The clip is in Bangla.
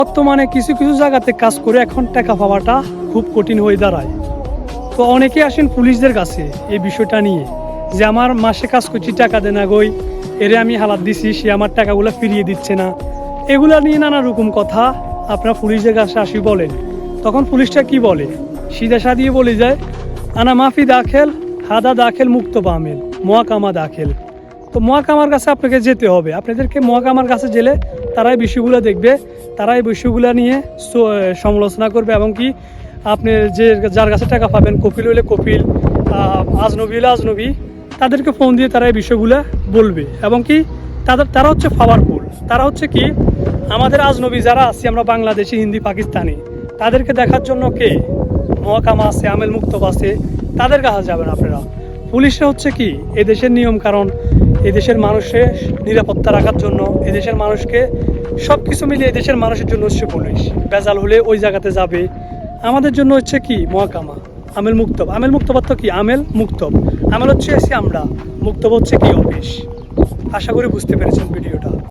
বর্তমানে কিছু কিছু জায়গাতে কাজ করে এখন টাকা পাওয়াটা খুব কঠিন হয়ে দাঁড়ায়। তো অনেকে আসেন পুলিশদের কাছে এই বিষয়টা নিয়ে যে আমার মাসে কাজ করছি টাকা দে না গই, এরে আমি হালাত দিছি, সে আমার টাকাগুলো ফিরিয়ে দিচ্ছে না। এগুলা নিয়ে নানা রকম কথা আপনার পুলিশদের কাছে আসি বলেন। তখন পুলিশটা কি বলে, সিধা সাদিয়ে বলে যায়, আনা মাফি দাখেল হাদা দাখেল মুক্ত বামেল মহাকামা দাখেল। তো মহাকামার কাছে আপনাকে যেতে হবে, আপনাদেরকে মহাকামার কাছে গেলে তারা এই বিষয়গুলো দেখবে, তারা এই বিষয়গুলো নিয়ে সমালোচনা করবে এবং কি আপনি যে যার কাছে টাকা পাবেন, কপিল হইলে কপিল, আজনবী হলে আজনবী, তাদেরকে ফোন দিয়ে তারা এই বিষয়গুলো বলবে এবং কি তারা হচ্ছে পাওয়ারফুল। তারা হচ্ছে কি আমাদের আজনবী যারা আছি আমরা বাংলাদেশি, হিন্দি, পাকিস্তানি, তাদেরকে দেখার জন্য কে মহাকামা আছে, আমেল মুক্তব আছে, তাদের কাছে যাবেন আপনারা। পুলিশরা হচ্ছে কি এদেশের নিয়ম কারণ, এদেশের মানুষের নিরাপত্তা রাখার জন্য, এদেশের মানুষকে সব কিছু মিলিয়ে এদেশের মানুষের জন্য হচ্ছে পুলিশ। বেজাল হলে ওই জায়গাতে যাবে। আমাদের জন্য হচ্ছে কি মহাকামা, আমেল মুক্তব। আমেল মুক্তব তো কি আমেল মুক্তব, আমেল হচ্ছে আমরা, মুক্তব হচ্ছে কি অফিস। আশা করি বুঝতে পেরেছেন ভিডিওটা।